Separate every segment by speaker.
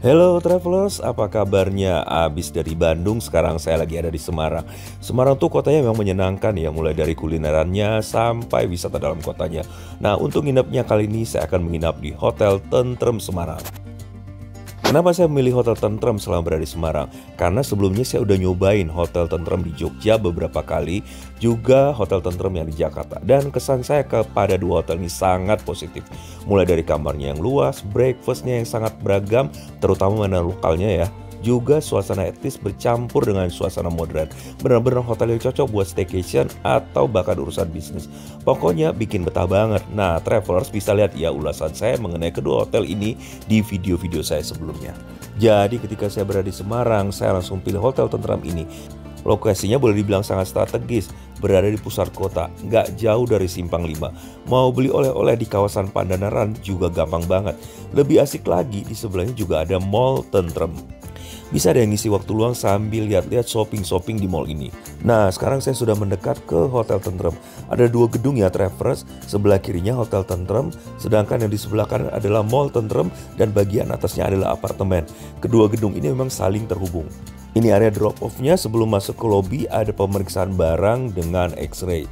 Speaker 1: Hello travelers, apa kabarnya? Abis dari Bandung, sekarang saya lagi ada di Semarang. Semarang tuh kotanya memang menyenangkan ya, mulai dari kulinerannya sampai wisata dalam kotanya. Nah, untuk nginepnya kali ini saya akan menginap di Hotel Tentrem Semarang. Kenapa saya memilih Hotel Tentrem selama berada di Semarang? Karena sebelumnya saya udah nyobain Hotel Tentrem di Jogja beberapa kali, juga Hotel Tentrem yang di Jakarta. Dan kesan saya kepada dua hotel ini sangat positif. Mulai dari kamarnya yang luas, breakfastnya yang sangat beragam, terutama mana lokalnya ya. Juga suasana etis bercampur dengan suasana modern. Benar-benar hotel yang cocok buat staycation atau bahkan urusan bisnis. Pokoknya bikin betah banget. Nah, travelers bisa lihat ya ulasan saya mengenai kedua hotel ini di video-video saya sebelumnya. Jadi ketika saya berada di Semarang, saya langsung pilih Hotel Tentrem ini. Lokasinya boleh dibilang sangat strategis, berada di pusat kota, nggak jauh dari Simpang 5. Mau beli oleh-oleh di kawasan Pandanaran juga gampang banget. Lebih asik lagi, di sebelahnya juga ada Mall Tentrem. Bisa deh ngisi waktu luang sambil lihat-lihat shopping-shopping di mall ini. Nah, sekarang saya sudah mendekat ke Hotel Tentrem. Ada dua gedung ya travelers, sebelah kirinya Hotel Tentrem, sedangkan yang di sebelah kanan adalah Mall Tentrem dan bagian atasnya adalah apartemen. Kedua gedung ini memang saling terhubung. Ini area drop off-nya, sebelum masuk ke lobi ada pemeriksaan barang dengan X-ray.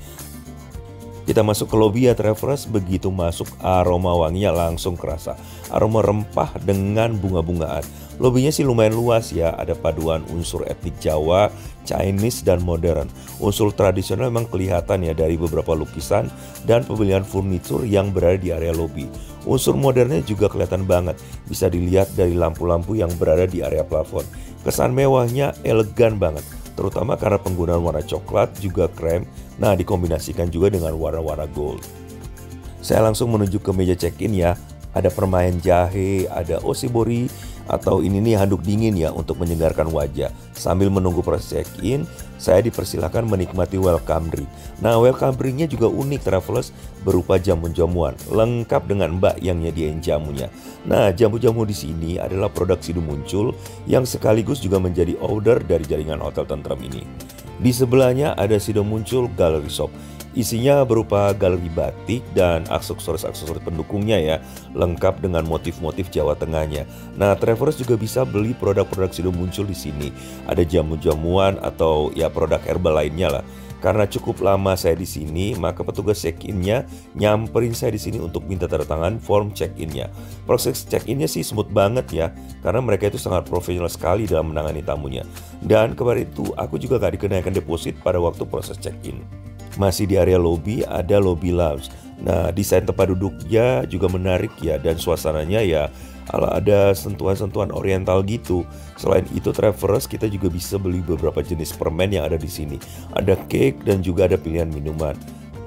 Speaker 1: Kita masuk ke lobi ya travelers, begitu masuk aroma wanginya langsung kerasa. Aroma rempah dengan bunga-bungaan. Lobinya sih lumayan luas ya, ada paduan unsur etnik Jawa, Chinese dan modern. Unsur tradisional memang kelihatan ya dari beberapa lukisan dan pemilihan furnitur yang berada di area lobi. Unsur modernnya juga kelihatan banget, bisa dilihat dari lampu-lampu yang berada di area plafon. Kesan mewahnya elegan banget, terutama karena penggunaan warna coklat juga krem. Nah, dikombinasikan juga dengan warna-warna gold. Saya langsung menuju ke meja check-in ya. Ada permen jahe, ada osibori, atau ini nih handuk dingin ya untuk menyegarkan wajah. Sambil menunggu proses check-in, saya dipersilakan menikmati welcome drink. Nah, welcome drinknya juga unik travelers, berupa jamu-jamuan, lengkap dengan mbak yang nyediain jamunya. Nah, jamu-jamu di sini adalah produk Sido Muncul yang sekaligus juga menjadi order dari jaringan Hotel Tentrem ini. Di sebelahnya ada Sido Muncul Gallery Shop. Isinya berupa galeri batik dan aksesoris-aksesoris pendukungnya ya, lengkap dengan motif-motif Jawa Tengahnya. Nah, travelers juga bisa beli produk-produk Sido Muncul di sini. Ada jamu-jamuan atau ya produk herbal lainnya lah. Karena cukup lama saya di sini, maka petugas check-innya nyamperin saya di sini untuk minta tanda tangan form check-innya. Proses check-innya sih smooth banget ya, karena mereka itu sangat profesional sekali dalam menangani tamunya. Dan kemarin itu aku juga gak dikenakan deposit pada waktu proses check-in. Masih di area lobby ada lobby lounge. Nah, desain tempat duduknya juga menarik ya, dan suasananya ya ala ada sentuhan-sentuhan oriental gitu. Selain itu travelers, kita juga bisa beli beberapa jenis permen yang ada di sini. Ada cake dan juga ada pilihan minuman.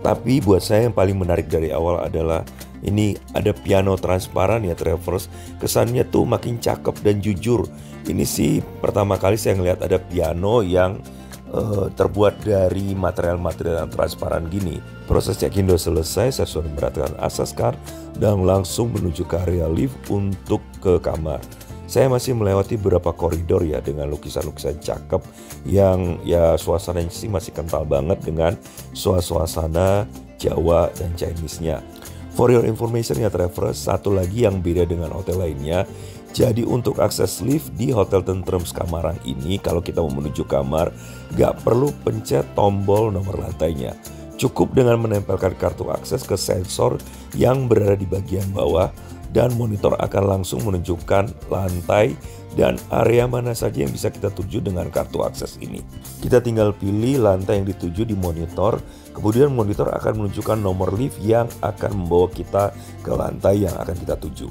Speaker 1: Tapi buat saya yang paling menarik dari awal adalah ini ada piano transparan ya travelers. Kesannya tuh makin cakep dan jujur. Ini sih pertama kali saya ngeliat ada piano yang terbuat dari material-material yang transparan gini. Proses check-in udah selesai, saya sudah memperhatikan access card dan langsung menuju ke area lift untuk ke kamar. Saya masih melewati beberapa koridor ya dengan lukisan-lukisan cakep yang ya suasananya sih masih kental banget dengan suasana Jawa dan Chinese-nya. For your information ya travelers, satu lagi yang beda dengan hotel lainnya. Jadi untuk akses lift di Hotel Tentrem Semarang ini, kalau kita mau menuju kamar, gak perlu pencet tombol nomor lantainya. Cukup dengan menempelkan kartu akses ke sensor yang berada di bagian bawah, dan monitor akan langsung menunjukkan lantai dan area mana saja yang bisa kita tuju dengan kartu akses ini. Kita tinggal pilih lantai yang dituju di monitor, kemudian monitor akan menunjukkan nomor lift yang akan membawa kita ke lantai yang akan kita tuju.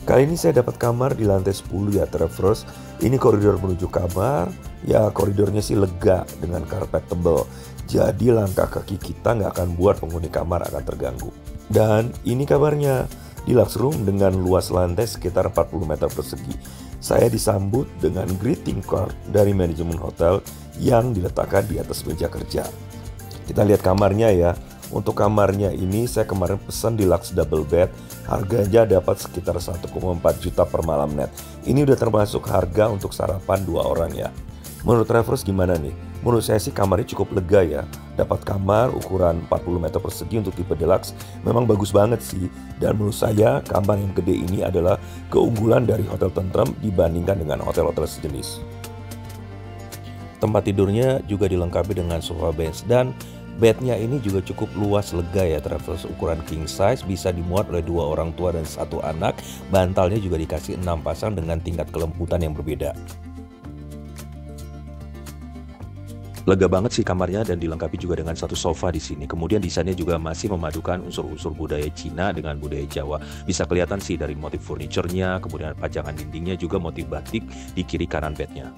Speaker 1: Kali ini saya dapat kamar di lantai 10 ya travelers. Ini koridor menuju kamar. Ya koridornya sih lega dengan karpet tebal. Jadi langkah kaki kita nggak akan buat penghuni kamar akan terganggu. Dan ini kabarnya, deluxe room dengan luas lantai sekitar 40 meter persegi. Saya disambut dengan greeting card dari manajemen hotel yang diletakkan di atas meja kerja. Kita lihat kamarnya ya. Untuk kamarnya ini saya kemarin pesan deluxe double bed, harganya dapat sekitar 1,4 juta per malam net. Ini udah termasuk harga untuk sarapan 2 orang ya. Menurut travelers gimana nih? Menurut saya sih kamarnya cukup lega ya. dapat kamar ukuran 40 meter persegi untuk tipe deluxe. Memang bagus banget sih. Dan menurut saya kamar yang gede ini adalah keunggulan dari Hotel Tentrem dibandingkan dengan hotel-hotel sejenis. Tempat tidurnya juga dilengkapi dengan sofa bench dan bednya ini juga cukup luas lega ya travelers, ukuran king size, bisa dimuat oleh 2 orang tua dan 1 anak. Bantalnya juga dikasih 6 pasang dengan tingkat kelembutan yang berbeda. Lega banget sih kamarnya dan dilengkapi juga dengan 1 sofa di sini. Kemudian desainnya juga masih memadukan unsur-unsur budaya Cina dengan budaya Jawa. Bisa kelihatan sih dari motif furniturnya, kemudian pajangan dindingnya juga motif batik di kiri kanan bednya.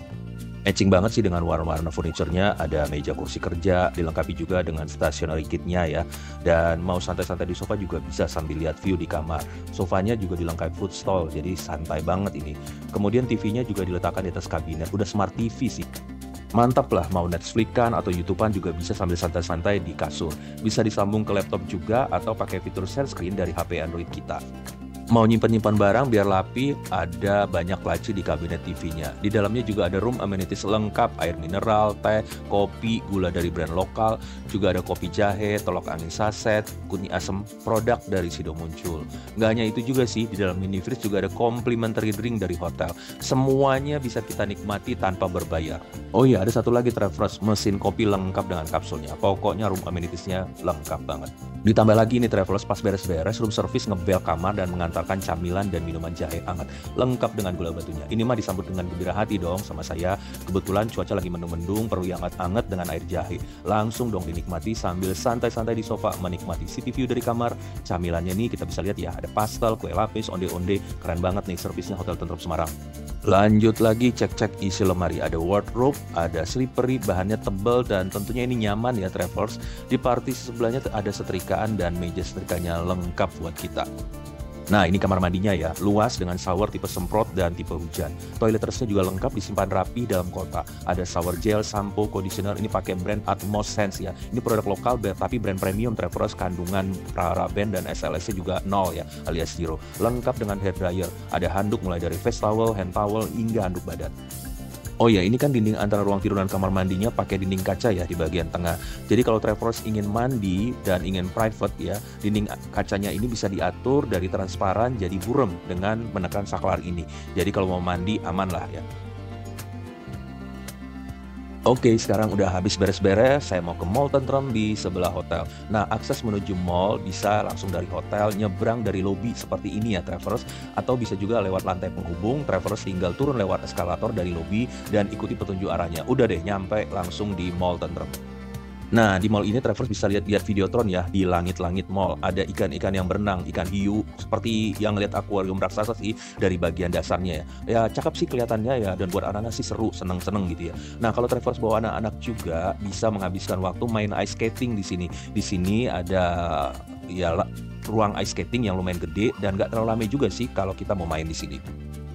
Speaker 1: Matching banget sih dengan warna-warna furniturnya, ada meja kursi kerja, dilengkapi juga dengan stationery kitnya ya. Dan mau santai-santai di sofa juga bisa sambil lihat view di kamar. Sofanya juga dilengkapi footstool, jadi santai banget ini. Kemudian TV-nya juga diletakkan di atas kabinet, udah smart TV sih. Mantap lah, mau Netflix-an atau YouTube-an juga bisa sambil santai-santai di kasur. Bisa disambung ke laptop juga atau pakai fitur share screen dari HP Android kita. Mau nyimpan-nyimpan barang biar rapi, ada banyak laci di kabinet TV-nya. Di dalamnya juga ada room amenities lengkap, air mineral, teh, kopi, gula dari brand lokal, juga ada kopi jahe, tolok angin saset, kunyit asam produk dari Sido Muncul. Nggak hanya itu juga sih, di dalam mini fridge juga ada complimentary drink dari hotel. Semuanya bisa kita nikmati tanpa berbayar. Oh iya, ada satu lagi travelers, mesin kopi lengkap dengan kapsulnya. Pokoknya room amenities-nya lengkap banget. Ditambah lagi nih travelers, pas beres-beres, room service ngebel kamar dan mengantarkan camilan dan minuman jahe hangat lengkap dengan gula batunya. Ini mah disambut dengan gembira hati dong sama saya. Kebetulan cuaca lagi mendung-mendung, perlu yang hangat-hangat dengan air jahe. Langsung dong dinikmati sambil santai-santai di sofa menikmati city view dari kamar. Camilannya nih kita bisa lihat ya, ada pastel, kue lapis, onde-onde. Keren banget nih servisnya Hotel Tentrem Semarang. Lanjut lagi cek-cek isi lemari, ada wardrobe, ada slippery, bahannya tebal dan tentunya ini nyaman ya travelers. Di partisi sebelahnya ada setrikaan dan meja setrikanya lengkap buat kita. Nah ini kamar mandinya ya, luas dengan shower tipe semprot dan tipe hujan. Toiletresnya juga lengkap, disimpan rapi dalam kotak. Ada shower gel, sampo, conditioner, ini pakai brand Atmos Sense ya. Ini produk lokal tapi brand premium travelers, kandungan paraben dan SLS-nya juga 0 ya, alias zero. Lengkap dengan hair dryer, ada handuk mulai dari face towel, hand towel, hingga handuk badan. Oh ya, ini kan dinding antara ruang tidur dan kamar mandinya pakai dinding kaca ya di bagian tengah. Jadi kalau travelers ingin mandi dan ingin private ya, dinding kacanya ini bisa diatur dari transparan jadi burem dengan menekan saklar ini. Jadi kalau mau mandi aman lah ya. Oke, sekarang udah habis beres-beres, saya mau ke Mall Tentrem di sebelah hotel. Nah, akses menuju mall bisa langsung dari hotel, nyebrang dari lobi seperti ini ya travelers, atau bisa juga lewat lantai penghubung, travelers tinggal turun lewat eskalator dari lobi dan ikuti petunjuk arahnya. Udah deh, nyampe langsung di Mall Tentrem. Nah, di mall ini travelers bisa lihat Videotron ya, di langit-langit mall. Ada ikan-ikan yang berenang, ikan hiu, seperti yang lihat akuarium raksasa sih dari bagian dasarnya ya. Ya, cakep sih kelihatannya ya, dan buat anak-anak sih seru, seneng-seneng gitu ya. Nah, kalau travelers bawa anak-anak juga bisa menghabiskan waktu main ice skating di sini. Di sini ada ya ruang ice skating yang lumayan gede dan nggak terlalu ramai juga sih kalau kita mau main di sini.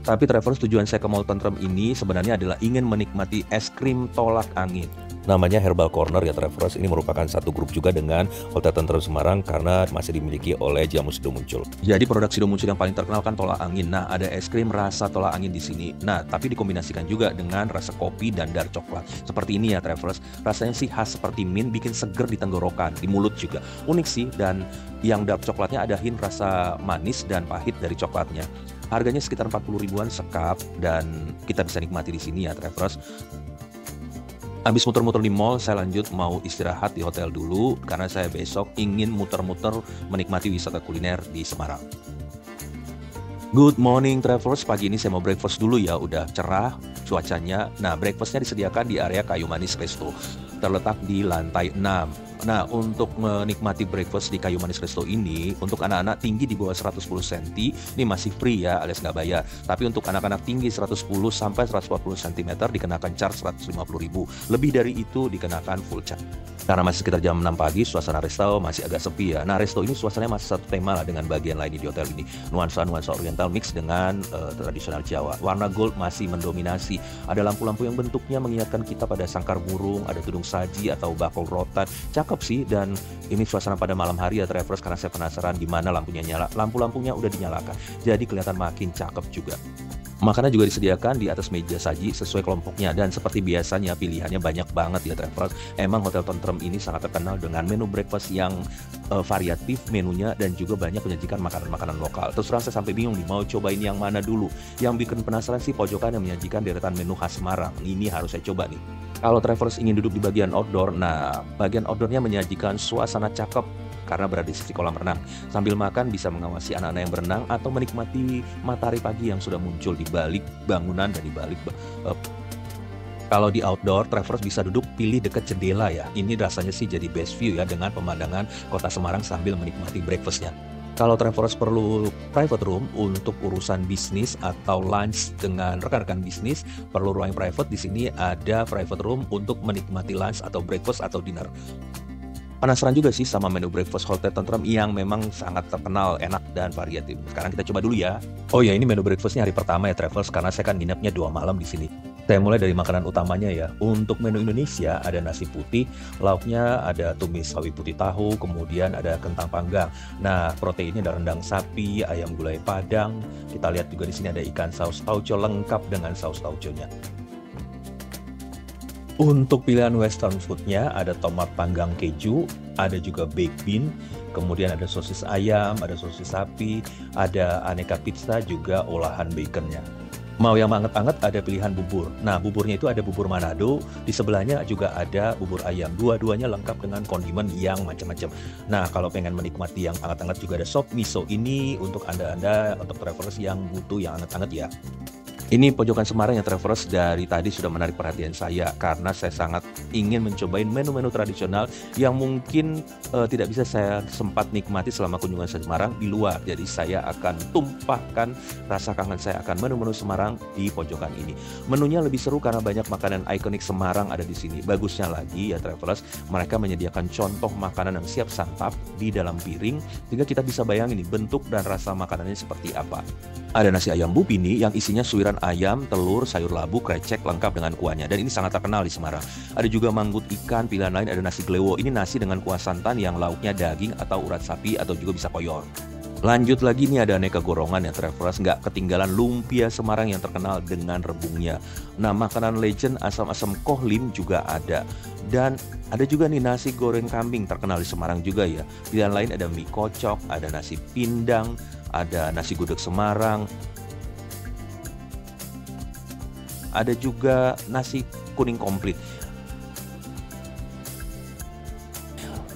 Speaker 1: Tapi travelers, tujuan saya ke Mall Tentrem ini sebenarnya adalah ingin menikmati es krim tolak angin. Namanya Herbal Corner ya travelers, ini merupakan satu grup juga dengan Hotel Tentrem Semarang karena masih dimiliki oleh Jamu Sido Muncul. Jadi produk Sido Muncul yang paling terkenal kan tolak angin. Nah, ada es krim rasa tolak angin di sini. Nah, tapi dikombinasikan juga dengan rasa kopi dan dark coklat. Seperti ini ya travelers. Rasanya sih khas seperti mint, bikin seger di tenggorokan, di mulut juga. Unik sih, dan yang dark coklatnya ada hint rasa manis dan pahit dari coklatnya. Harganya sekitar 40 ribuan sekap dan kita bisa nikmati di sini ya travelers. Habis muter-muter di mall, saya lanjut mau istirahat di hotel dulu karena saya besok ingin muter-muter menikmati wisata kuliner di Semarang. Good morning travelers, pagi ini saya mau breakfast dulu ya, udah cerah cuacanya. Nah, breakfastnya disediakan di area Kayu Manis Resto, terletak di lantai 6. Nah, untuk menikmati breakfast di Kayu Manis Resto ini, untuk anak-anak tinggi di bawah 110 cm, ini masih free ya, alias nggak bayar. Tapi untuk anak-anak tinggi 110 sampai 140 cm dikenakan charge 150.000. Lebih dari itu dikenakan full charge. Karena masih sekitar jam 6 pagi, suasana resto masih agak sepi ya. Nah, resto ini suasananya masih satu tema lah dengan bagian lain di hotel ini. Nuansa-nuansa oriental mix dengan tradisional Jawa. Warna gold masih mendominasi. Ada lampu-lampu yang bentuknya mengingatkan kita pada sangkar burung, ada tudung saji atau bakul rotan. Cakep sih, dan ini suasana pada malam hari ya travelers, karena saya penasaran gimana lampunya nyala. Lampu-lampunya udah dinyalakan, jadi kelihatan makin cakep juga.
Speaker 2: Makanan juga disediakan di atas meja saji sesuai kelompoknya, dan seperti biasanya pilihannya banyak banget ya travelers. Emang Hotel Tentrem ini sangat terkenal dengan menu breakfast yang variatif menunya, dan juga banyak menyajikan makanan-makanan lokal. Terus terang saya sampai bingung nih mau cobain yang mana dulu. Yang bikin penasaran sih pojokan yang menyajikan deretan menu khas Semarang. Ini harus saya coba nih. Kalau travelers ingin duduk di bagian outdoor, nah bagian outdoornya menyajikan suasana cakep karena berada di sisi kolam renang. Sambil makan bisa mengawasi anak-anak yang berenang atau menikmati matahari pagi yang sudah muncul di balik bangunan dan di balik kalau di outdoor, travelers bisa duduk pilih dekat jendela ya. Ini rasanya sih jadi best view ya dengan pemandangan kota Semarang sambil menikmati breakfastnya. Kalau travelers perlu private room untuk urusan bisnis atau lunch dengan rekan-rekan bisnis, perlu ruang private, di sini ada private room untuk menikmati lunch atau breakfast atau dinner. Penasaran juga sih sama menu breakfast Hotel Tentrem yang memang sangat terkenal, enak dan variatif. Sekarang kita coba dulu ya. Oh ya, ini menu breakfastnya hari pertama ya travelers, karena saya kan nginepnya 2 malam di sini. Saya mulai dari makanan utamanya ya. Untuk menu Indonesia ada nasi putih, lauknya ada tumis sawi putih tahu, kemudian ada kentang panggang. Nah, proteinnya ada rendang sapi, ayam gulai padang. Kita lihat juga di sini ada ikan saus tauco lengkap dengan saus tauconya. Untuk pilihan western foodnya ada tomat panggang keju, ada juga baked bean, kemudian ada sosis ayam, ada sosis sapi, ada aneka pizza, juga olahan baconnya. Mau yang anget-anget ada pilihan bubur. Nah, buburnya itu ada bubur Manado, di sebelahnya juga ada bubur ayam. Dua-duanya lengkap dengan kondimen yang macam-macam. Nah, kalau pengen menikmati yang anget-anget juga ada sop miso. Ini untuk Anda-Anda, untuk travelers yang butuh yang anget-anget ya. Ini pojokan Semarang yang travelers dari tadi sudah menarik perhatian saya karena saya sangat ingin mencobain menu-menu tradisional yang mungkin tidak bisa saya sempat nikmati selama kunjungan saya Semarang di luar. Jadi saya akan tumpahkan rasa kangen saya akan menu-menu Semarang di pojokan ini. Menunya lebih seru karena banyak makanan ikonik Semarang ada di sini. Bagusnya lagi ya travelers, mereka menyediakan contoh makanan yang siap santap di dalam piring sehingga kita bisa bayangin nih bentuk dan rasa makanannya seperti apa. Ada nasi ayam Bupini yang isinya suiran ayam, telur, sayur labu, krecek lengkap dengan kuahnya. Dan ini sangat terkenal di Semarang. Ada juga manggut ikan, pilihan lain ada nasi glewo. Ini nasi dengan kuah santan yang lauknya daging atau urat sapi atau juga bisa koyor. Lanjut lagi nih ada aneka gorongan ya travelers, nggak ketinggalan lumpia Semarang yang terkenal dengan rebungnya. Nah, makanan legend asam-asam kohlim juga ada. Dan ada juga nih nasi goreng kambing terkenal di Semarang juga ya. Pilihan lain ada mie kocok, ada nasi pindang, ada nasi gudeg Semarang, ada juga nasi kuning komplit.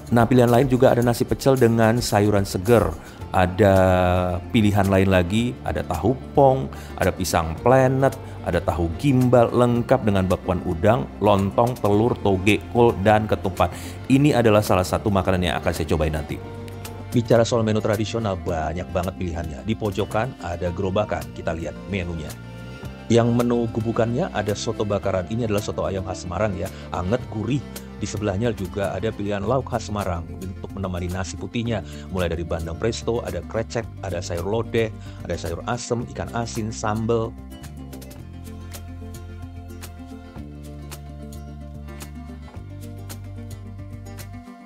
Speaker 2: Nah, pilihan lain juga ada nasi pecel dengan sayuran seger. Ada pilihan lain lagi, ada tahu pong, ada pisang planet, ada tahu gimbal lengkap dengan bakwan udang, lontong, telur, toge, kol, dan ketupat. Ini adalah salah satu makanan yang akan saya cobain nanti. Bicara soal menu tradisional, banyak banget pilihannya. Di pojokan ada gerobakan, kita lihat menunya. Yang menu gubukannya ada soto bakaran, ini adalah soto ayam khas Semarang ya, anget, gurih. Di sebelahnya juga ada pilihan lauk khas Semarang untuk menemani nasi putihnya. Mulai dari bandeng presto, ada krecek, ada sayur lodeh, ada sayur asem, ikan asin, sambal.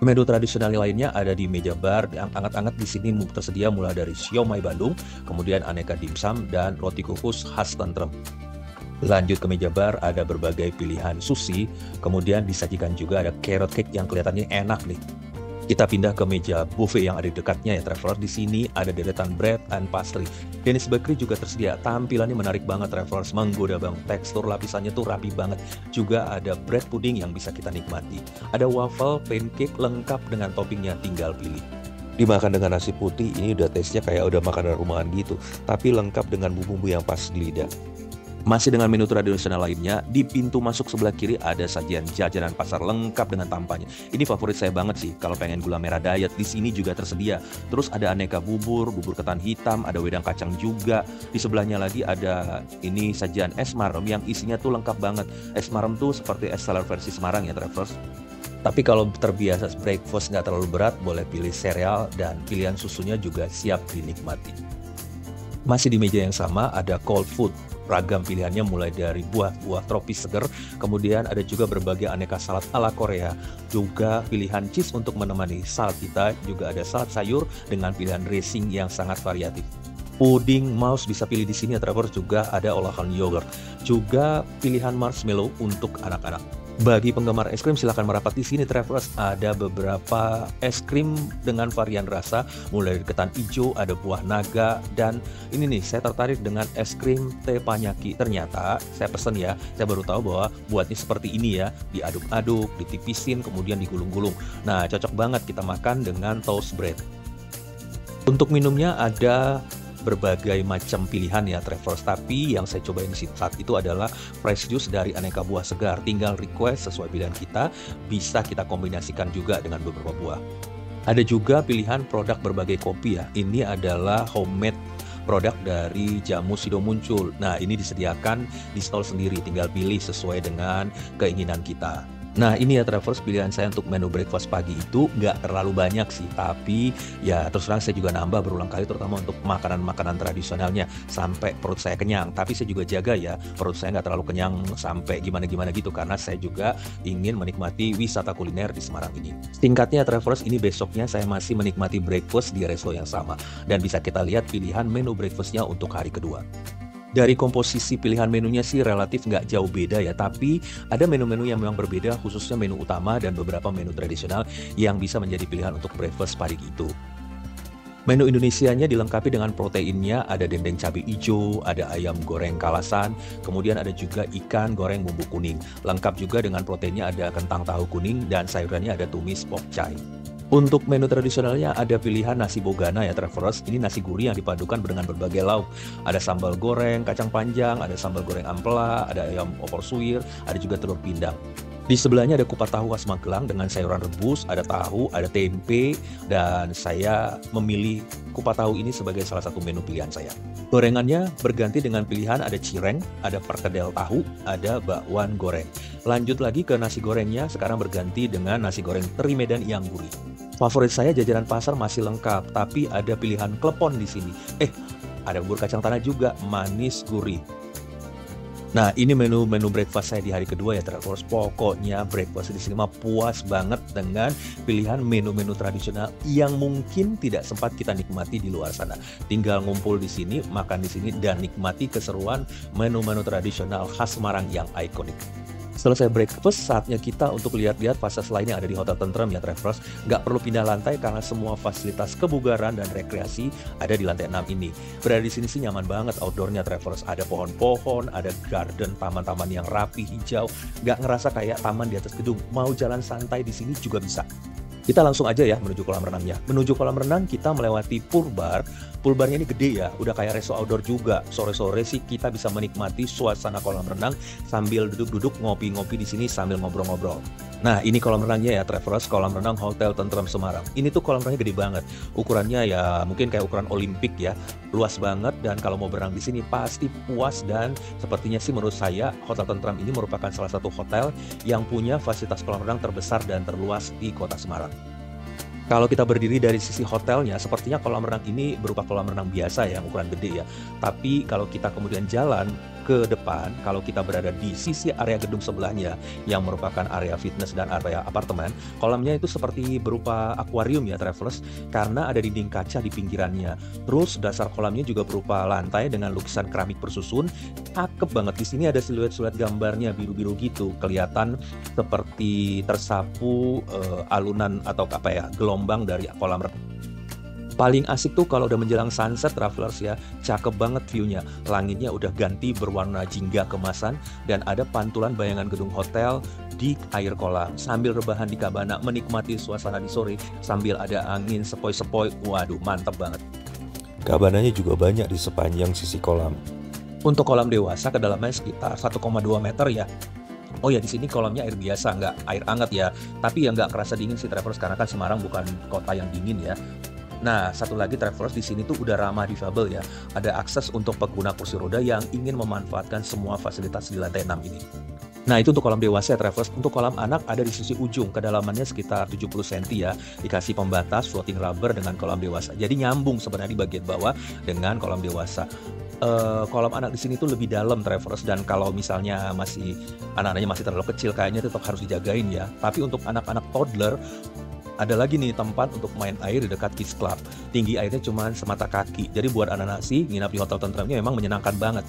Speaker 2: Menu tradisional lainnya ada di meja bar yang hangat-hangat. Di sini tersedia mulai dari siomay Bandung, kemudian aneka dimsum dan roti kukus khas Tentrem. Lanjut ke meja bar ada berbagai pilihan sushi, kemudian disajikan juga ada carrot cake yang kelihatannya enak nih. Kita pindah ke meja buffet yang ada di dekatnya ya traveler. Di sini ada deretan bread and pastry. Dennis Bakery juga tersedia. Tampilannya menarik banget travelers, menggoda banget. Tekstur lapisannya tuh rapi banget. Juga ada bread pudding yang bisa kita nikmati. Ada waffle, pancake lengkap dengan toppingnya, tinggal pilih.
Speaker 1: Dimakan dengan nasi putih, ini udah taste-nya kayak udah makanan rumahan gitu, tapi lengkap dengan bumbu-bumbu yang pas di lidah.
Speaker 2: Masih dengan menu tradisional lainnya, di pintu masuk sebelah kiri ada sajian jajanan pasar lengkap dengan tampanya. Ini favorit saya banget sih, kalau pengen gula merah diet, di sini juga tersedia. Terus ada aneka bubur ketan hitam, ada wedang kacang juga. Di sebelahnya lagi ada ini sajian es marem yang isinya tuh lengkap banget. Es marem tuh seperti es teler versi Semarang ya travelers. Tapi kalau terbiasa breakfast nggak terlalu berat, boleh pilih sereal dan pilihan susunya juga siap dinikmati. Masih di meja yang sama ada cold food. Ragam pilihannya mulai dari buah-buah tropis seger, kemudian ada juga berbagai aneka salad ala Korea, juga pilihan cheese untuk menemani salad kita, juga ada salad sayur dengan pilihan dressing yang sangat variatif. Puding mouse bisa pilih di sini ya travelers, juga ada olahan yogurt, juga pilihan marshmallow untuk anak-anak. Bagi penggemar es krim silahkan merapat di sini travelers, ada beberapa es krim dengan varian rasa, mulai dari ketan hijau, ada buah naga, dan ini nih saya tertarik dengan es krim teppanyaki. Ternyata saya pesen ya, saya baru tahu bahwa buatnya seperti ini ya, diaduk-aduk, ditipisin, kemudian digulung-gulung. Nah cocok banget kita makan dengan toast bread. Untuk minumnya ada berbagai macam pilihan ya travelers, tapi yang saya cobain saat itu adalah fresh juice dari aneka buah segar. Tinggal request sesuai pilihan kita, bisa kita kombinasikan juga dengan beberapa buah. Ada juga pilihan produk berbagai kopi ya. Ini adalah homemade produk dari jamu Sido Muncul. Nah ini disediakan di stall sendiri, tinggal pilih sesuai dengan keinginan kita. Nah ini ya travelers, pilihan saya untuk menu breakfast pagi itu nggak terlalu banyak sih, tapi ya terus terang saya juga nambah berulang kali, terutama untuk makanan-makanan tradisionalnya sampai perut saya kenyang. Tapi saya juga jaga ya perut saya nggak terlalu kenyang sampai gimana-gimana gitu, karena saya juga ingin menikmati wisata kuliner di Semarang ini. Singkatnya travelers, ini besoknya saya masih menikmati breakfast di resto yang sama, dan bisa kita lihat pilihan menu breakfastnya untuk hari kedua. Dari komposisi pilihan menunya sih relatif nggak jauh beda ya, tapi ada menu-menu yang memang berbeda, khususnya menu utama dan beberapa menu tradisional yang bisa menjadi pilihan untuk breakfast pagi itu. Menu Indonesianya dilengkapi dengan proteinnya, ada dendeng cabai hijau, ada ayam goreng kalasan, kemudian ada juga ikan goreng bumbu kuning. Lengkap juga dengan proteinnya, ada kentang tahu kuning, dan sayurannya ada tumis pokcai. Untuk menu tradisionalnya ada pilihan nasi bogana ya travelers. Ini nasi gurih yang dipadukan dengan berbagai lauk. Ada sambal goreng kacang panjang, ada sambal goreng ampela, ada ayam opor suwir, ada juga telur pindang. Di sebelahnya ada kupat tahu khas Magelang dengan sayuran rebus, ada tahu, ada tempe, dan saya memilih kupat tahu ini sebagai salah satu menu pilihan saya. Gorengannya berganti dengan pilihan ada cireng, ada perkedel tahu, ada bakwan goreng. Lanjut lagi ke nasi gorengnya, sekarang berganti dengan nasi goreng teri Medan yang gurih. Favorit saya jajanan pasar masih lengkap, tapi ada pilihan klepon di sini. Ada bubur kacang tanah juga, manis gurih. Nah, ini menu breakfast saya di hari kedua ya travelers. Pokoknya breakfast di sini mah puas banget dengan pilihan menu-menu tradisional yang mungkin tidak sempat kita nikmati di luar sana. Tinggal ngumpul di sini, makan di sini, dan nikmati keseruan menu-menu tradisional khas Semarang yang ikonik. Selesai breakfast, saatnya kita untuk lihat-lihat fasilitas lain yang ada di Hotel Tentrem ya travelers. Nggak perlu pindah lantai karena semua fasilitas kebugaran dan rekreasi ada di lantai 6 ini. Berada di sini sih nyaman banget outdoornya travelers. Ada pohon-pohon, ada garden, taman-taman yang rapi, hijau. Nggak ngerasa kayak taman di atas gedung. Mau jalan santai di sini juga bisa. Kita langsung aja ya menuju kolam renangnya. Menuju kolam renang kita melewati pool bar. Pool barnya ini gede ya, udah kayak resto outdoor juga. Sore-sore sih kita bisa menikmati suasana kolam renang sambil duduk-duduk ngopi-ngopi di sini sambil ngobrol-ngobrol. Nah ini kolam renangnya ya travelers, kolam renang Hotel Tentrem Semarang. Ini tuh kolam renangnya gede banget. Ukurannya ya mungkin kayak ukuran Olimpik ya. Luas banget, dan kalau mau berenang di sini pasti puas, dan sepertinya sih menurut saya Hotel Tentrem ini merupakan salah satu hotel yang punya fasilitas kolam renang terbesar dan terluas di kota Semarang. Kalau kita berdiri dari sisi hotelnya, sepertinya kolam renang ini berupa kolam renang biasa ya, ukuran gede ya. Tapi kalau kita kemudian jalan ke depan, kalau kita berada di sisi area gedung sebelahnya yang merupakan area fitness dan area apartemen, kolamnya itu seperti berupa akuarium ya travelers, karena ada dinding kaca di pinggirannya. Terus dasar kolamnya juga berupa lantai dengan lukisan keramik bersusun. Cakep banget. Di sini ada siluet-siluet gambarnya biru-biru gitu, kelihatan seperti tersapu alunan atau apa ya, gelombang dari kolam renang. Paling asik tuh kalau udah menjelang sunset travelers ya, cakep banget view-nya. Langitnya udah ganti berwarna jingga kemasan, dan ada pantulan bayangan gedung hotel di air kolam. Sambil rebahan di cabana, menikmati suasana di sore sambil ada angin sepoi-sepoi. Waduh, mantep banget.
Speaker 1: Cabananya juga banyak di sepanjang sisi kolam.
Speaker 2: Untuk kolam dewasa kedalamannya sekitar 1,2 meter ya. Oh ya, di sini kolamnya air biasa, nggak air hangat ya. Tapi ya nggak kerasa dingin sih travelers, karena kan Semarang bukan kota yang dingin ya. Nah, satu lagi travelers, di sini tuh udah ramah difabel ya. Ada akses untuk pengguna kursi roda yang ingin memanfaatkan semua fasilitas di lantai 6 ini. Nah, itu untuk kolam dewasa ya travelers. Untuk kolam anak ada di sisi ujung, kedalamannya sekitar 70 cm ya. Dikasih pembatas floating rubber dengan kolam dewasa. Jadi nyambung sebenarnya di bagian bawah dengan kolam dewasa. Kolam anak di sini tuh lebih dalam travelers, dan kalau misalnya anak-anaknya masih terlalu kecil, kayaknya tetap harus dijagain ya. Tapi untuk anak-anak toddler, Ada lagi nih tempat untuk main air di dekat Kids Club. Tinggi airnya cuma semata kaki. Jadi buat anak-anak sih nginap di hotel tentrem ini memang menyenangkan banget.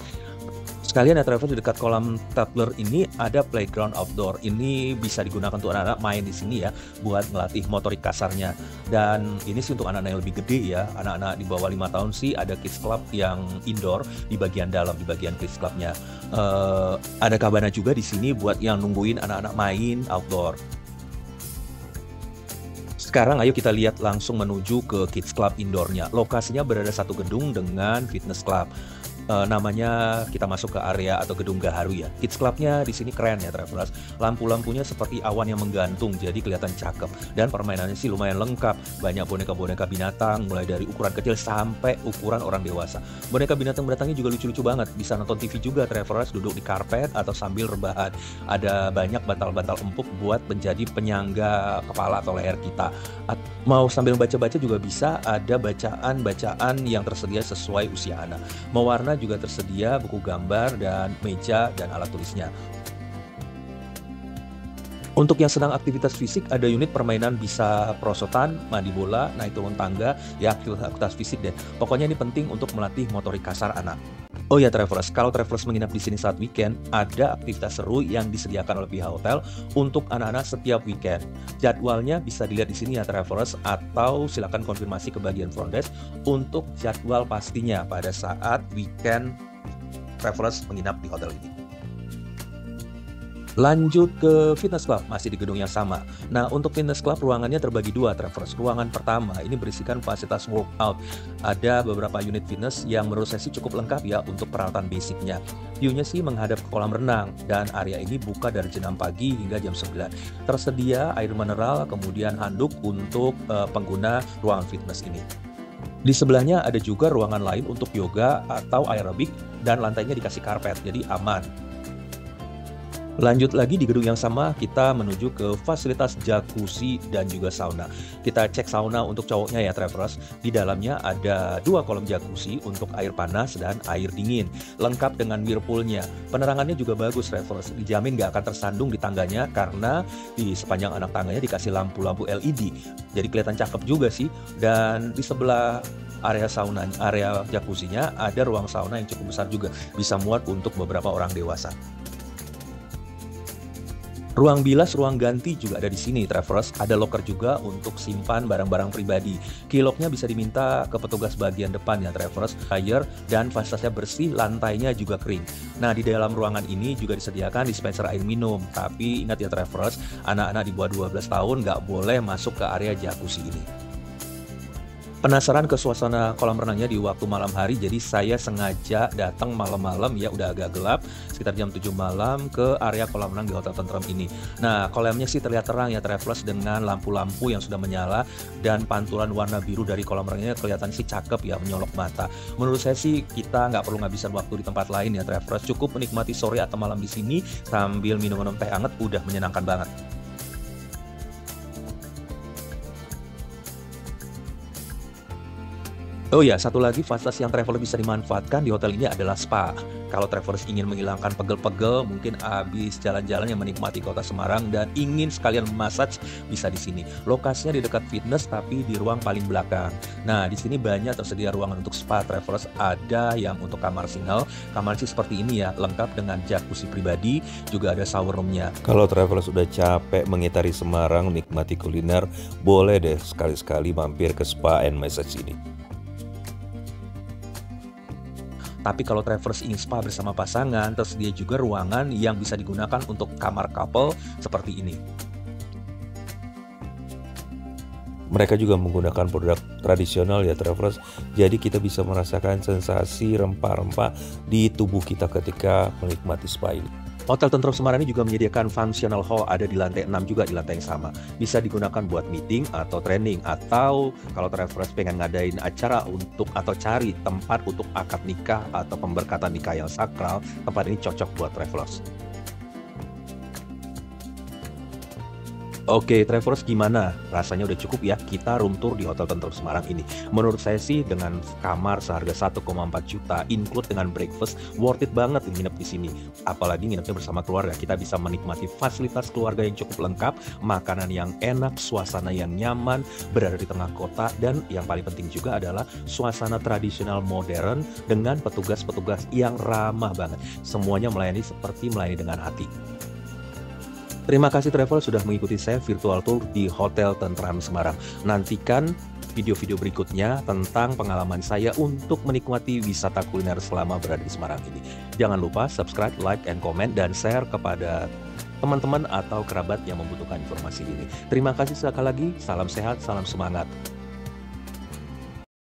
Speaker 2: Sekalian ya travel, di dekat kolam toddler ini ada playground outdoor. Ini bisa digunakan untuk anak-anak main di sini ya, buat ngelatih motorik kasarnya. Dan ini sih untuk anak-anak yang lebih gede ya, anak-anak di bawah 5 tahun sih ada Kids Club yang indoor di bagian dalam, di bagian Kids Clubnya. Ada cabana juga di sini buat yang nungguin anak-anak main outdoor. Sekarang ayo kita lihat langsung menuju ke Kids Club indoornya. Lokasinya berada satu gedung dengan fitness club. Namanya kita masuk ke area atau gedung gaharu ya. Kids Clubnya di sini keren ya travelers. Lampu-lampunya seperti awan yang menggantung, jadi kelihatan cakep. Dan permainannya sih lumayan lengkap. Banyak boneka-boneka binatang, mulai dari ukuran kecil sampai ukuran orang dewasa. Boneka binatang-binatangnya juga lucu-lucu banget. Bisa nonton TV juga travelers, duduk di karpet atau sambil rebahan. Ada banyak bantal-bantal empuk buat menjadi penyangga kepala atau leher kita. Mau sambil baca-baca juga bisa, ada bacaan-bacaan yang tersedia sesuai usia anak. Mau warna juga tersedia buku gambar dan meja dan alat tulisnya. Untuk yang sedang aktivitas fisik, ada unit permainan bisa perosotan, mandi bola, naik turun tangga, ya aktivitas fisik deh. Pokoknya ini penting untuk melatih motorik kasar anak. Oh ya travelers, kalau travelers menginap di sini saat weekend, ada aktivitas seru yang disediakan oleh pihak hotel untuk anak-anak setiap weekend. Jadwalnya bisa dilihat di sini ya travelers, atau silakan konfirmasi ke bagian front desk untuk jadwal pastinya pada saat weekend travelers menginap di hotel ini. Lanjut ke fitness club, masih di gedung yang sama. Nah, untuk fitness club ruangannya terbagi dua, travelers. Ruangan pertama ini berisikan fasilitas workout. Ada beberapa unit fitness yang menurut saya sih cukup lengkap ya untuk peralatan basicnya. View-nya sih menghadap ke kolam renang, dan area ini buka dari jam 6 pagi hingga jam 9. Tersedia air mineral, kemudian handuk untuk pengguna ruangan fitness ini. Di sebelahnya ada juga ruangan lain untuk yoga atau aerobik, dan lantainya dikasih karpet, jadi aman. Lanjut lagi di gedung yang sama, kita menuju ke fasilitas jacuzzi dan juga sauna. Kita cek sauna untuk cowoknya ya travelers. Di dalamnya ada 2 kolam jacuzzi untuk air panas dan air dingin, lengkap dengan whirlpoolnya. Penerangannya juga bagus travelers, dijamin nggak akan tersandung di tangganya karena di sepanjang anak tangganya dikasih lampu-lampu LED. Jadi kelihatan cakep juga sih. Dan di sebelah area sauna, area jacuzzinya ada ruang sauna yang cukup besar juga, bisa muat untuk beberapa orang dewasa. Ruang bilas, ruang ganti juga ada di sini, travelers. Ada locker juga untuk simpan barang-barang pribadi. Kiloknya bisa diminta ke petugas bagian depan ya, travelers. Air dan fasilitasnya bersih, lantainya juga kering. Nah, di dalam ruangan ini juga disediakan dispenser air minum. Tapi ingat ya, travelers, anak-anak di bawah 12 tahun nggak boleh masuk ke area jacuzzi ini. Penasaran ke suasana kolam renangnya di waktu malam hari, jadi saya sengaja datang malam-malam ya, udah agak gelap, sekitar jam 7 malam ke area kolam renang di Hotel Tentrem ini. Nah, kolamnya sih terlihat terang ya travelers, dengan lampu-lampu yang sudah menyala, dan pantulan warna biru dari kolam renangnya kelihatan sih cakep ya, menyolok mata. Menurut saya sih kita nggak perlu ngabisin waktu di tempat lain ya travelers, cukup menikmati sore atau malam di sini sambil minum teh hangat, udah menyenangkan banget. Oh ya, satu lagi fasilitas yang traveler bisa dimanfaatkan di hotel ini adalah spa. Kalau travelers ingin menghilangkan pegel-pegel, mungkin habis jalan-jalan yang menikmati kota Semarang dan ingin sekalian massage, bisa di sini. Lokasinya di dekat fitness tapi di ruang paling belakang. Nah, di sini banyak tersedia ruangan untuk spa travelers. Ada yang untuk kamar single, kamar sih seperti ini ya, lengkap dengan jacuzzi pribadi, juga ada shower roomnya.
Speaker 1: Kalau travelers sudah capek mengitari Semarang, nikmati kuliner, boleh deh sekali-sekali mampir ke spa and massage ini.
Speaker 2: Tapi kalau travelers ingin spa bersama pasangan, tersedia juga ruangan yang bisa digunakan untuk kamar couple seperti ini.
Speaker 1: Mereka juga menggunakan produk tradisional ya travelers, jadi kita bisa merasakan sensasi rempah-rempah di tubuh kita ketika menikmati spa ini.
Speaker 2: Hotel Tentrem Semarang ini juga menyediakan functional hall, ada di lantai 6 juga, di lantai yang sama. Bisa digunakan buat meeting atau training, atau kalau travelers pengen ngadain acara untuk atau cari tempat untuk akad nikah atau pemberkatan nikah yang sakral, tempat ini cocok buat travelers. Oke, Travelers gimana? Rasanya udah cukup ya kita room tour di Hotel Tentrem Semarang ini. Menurut saya sih dengan kamar seharga 1,4 juta, include dengan breakfast, worth it banget nginep di sini. Apalagi nginepnya bersama keluarga, kita bisa menikmati fasilitas keluarga yang cukup lengkap, makanan yang enak, suasana yang nyaman, berada di tengah kota, dan yang paling penting juga adalah suasana tradisional modern dengan petugas-petugas yang ramah banget. Semuanya melayani seperti melayani dengan hati. Terima kasih Travel sudah mengikuti saya virtual tour di Hotel Tentrem Semarang. Nantikan video-video berikutnya tentang pengalaman saya untuk menikmati wisata kuliner selama berada di Semarang ini. Jangan lupa subscribe, like, and comment, dan share kepada teman-teman atau kerabat yang membutuhkan informasi ini. Terima kasih sekali lagi, salam sehat, salam semangat.